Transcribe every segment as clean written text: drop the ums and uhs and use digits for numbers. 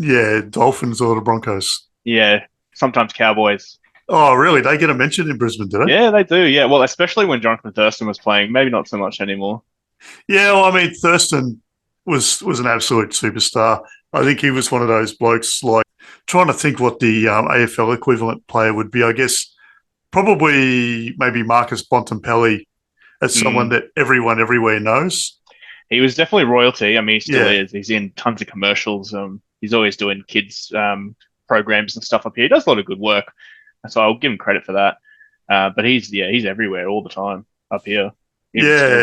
Yeah, Dolphins or the Broncos. Yeah, sometimes Cowboys. Oh, really? They get a mention in Brisbane, do they? Yeah, they do. Yeah, well, especially when Jonathon Thurston was playing. Maybe not so much anymore. Yeah, well, I mean, Thurston was an absolute superstar. I think he was one of those blokes. Like trying to think what the AFL equivalent player would be. I guess probably maybe Marcus Bontempelli as someone Mm. that everyone everywhere knows. He was definitely royalty. I mean, he still Yeah, is. He's in tons of commercials. He's always doing kids programs and stuff up here. He does a lot of good work, so I'll give him credit for that. But he's everywhere all the time up here, even still.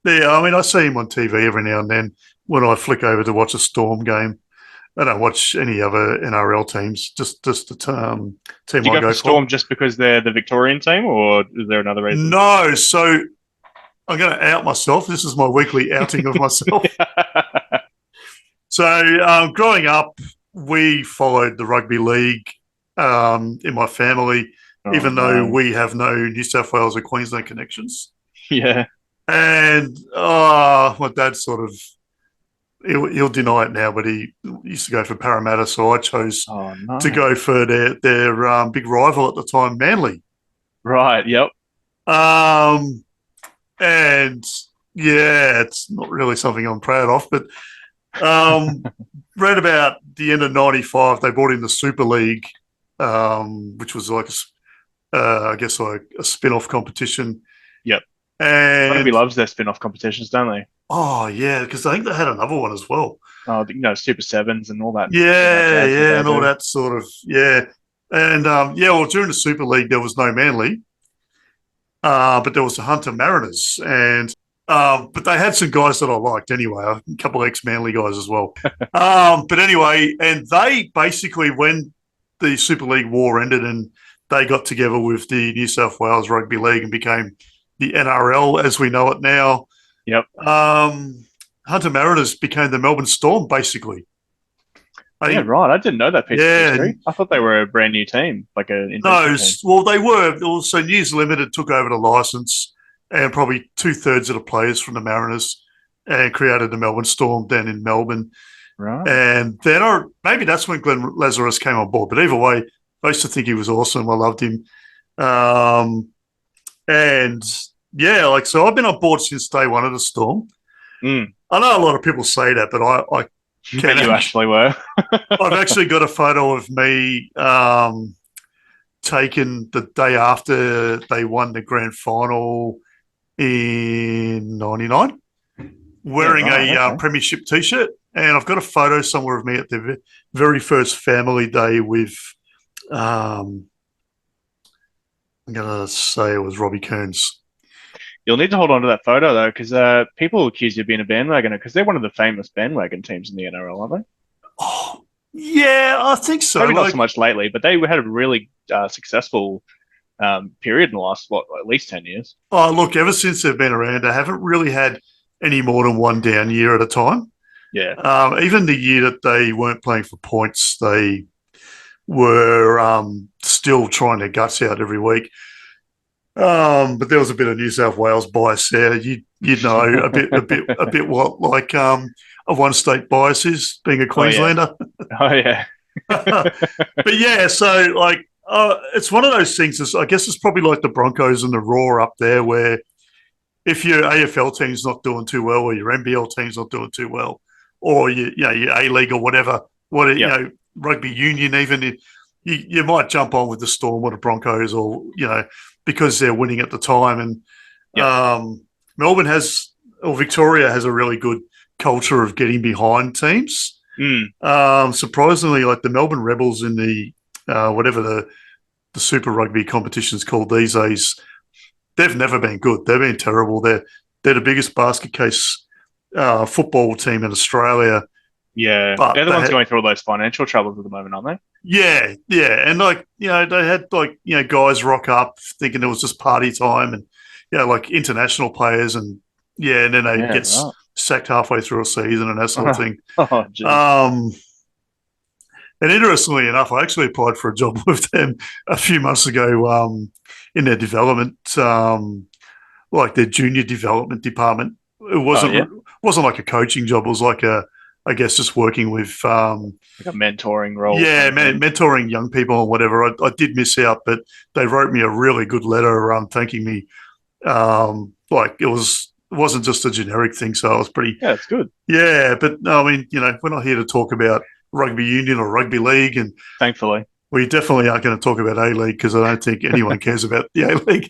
yeah, yeah. I mean, I see him on TV every now and then when I flick over to watch a Storm game. I don't watch any other NRL teams. Just the team Do you I go for go for. Storm just because they're the Victorian team, or is there another reason? No, so I'm going to out myself. This is my weekly outing of myself. So, growing up, we followed the rugby league in my family, Oh even though no. we have no New South Wales or Queensland connections. Yeah. And my dad sort of he'll deny it now, but he used to go for Parramatta, so I chose Oh to no. go for their big rival at the time, Manly. Right. Yep. Um, and yeah, it's not really something I'm proud of, but Um, right about the end of '95, they brought in the Super League, which was like I guess like a spin-off competition. Yep. Rugby And loves their spin-off competitions, don't they? oh yeah, because I think they had another one as well. Super sevens and all that Yeah, jazz that yeah, they and all do. that sort of yeah. And yeah, well, during the Super League there was no Manly, but there was the Hunter Mariners, and but they had some guys that I liked anyway, a couple of ex-Manly guys as well. But anyway, and they basically, when the Super League war ended and they got together with the New South Wales Rugby League and became the NRL as we know it now, Yep. Hunter Mariners became the Melbourne Storm, basically. Yeah, They, right. I didn't know that piece of yeah, history. I thought they were a brand new team, like an invention no, team. well, they were. Also, News Limited took over the license and probably two-thirds of the players from the Mariners and created the Melbourne Storm down in Melbourne. Right. And then maybe that's when Glenn Lazarus came on board. But either way, I used to think he was awesome. I loved him. Um, and yeah, like so, I've been on board since day one of the Storm. Mm. I know a lot of people say that, but I But can. you actually were. I've actually got a photo of me taken the day after they won the grand final in '99, Yeah, wearing right. a Okay. premiership T-shirt, and I've got a photo somewhere of me at the very first family day with. Um, I'm gonna say it was Robbie Kearns. You'll need to hold on to that photo though, because people accuse you of being a bandwagoner because they're one of the famous bandwagon teams in the NRL, aren't they? Oh, yeah, I think so. Maybe not so Like, much lately, but they had a really successful period in the last at least 10 years. oh, look, ever since they've been around, I haven't really had any more than one down year at a time. Yeah. Even the year that they weren't playing for points, they were still trying their guts out every week. But there was a bit of New South Wales bias there. You'd know a bit what like a one state bias is being a Oh yeah. Queenslander. Oh yeah. But yeah, so like it's one of those things. I guess it's probably like the Broncos and the Raw up there, where if your AFL team's not doing too well, or your NBL team's not doing too well, or your A League or whatever, Yep. rugby union even, you might jump on with the Storm or the Broncos, or because they're winning at the time. And Yep. Melbourne has, or Victoria has, a really good culture of getting behind teams. Mm. Surprisingly, like the Melbourne Rebels in the whatever the Super Rugby competition is called these days, they've never been good. They've been terrible. They're the biggest basket case football team in Australia, Yeah. but They're the ones going through all those financial troubles at the moment, aren't they? yeah, and like they had like guys rock up thinking it was just party time, and like international players, and and then they Yeah. get Right. sacked halfway through a season and that sort of thing. Oh, jeez. Um, and interestingly enough, I actually applied for a job with them a few months ago in their development, like their junior development department. It Oh, yeah. wasn't like a coaching job. It was like a I guess just working with Like a mentoring role. yeah, Kind of thing. mentoring young people or whatever. I did miss out, but they wrote me a really good letter thanking me. Like it wasn't just a generic thing, so I was pretty Yeah, it's good. yeah. But no, I mean, we're not here to talk about rugby union or rugby league, and Thankfully. we definitely aren't going to talk about A League because I don't think anyone cares about the A League.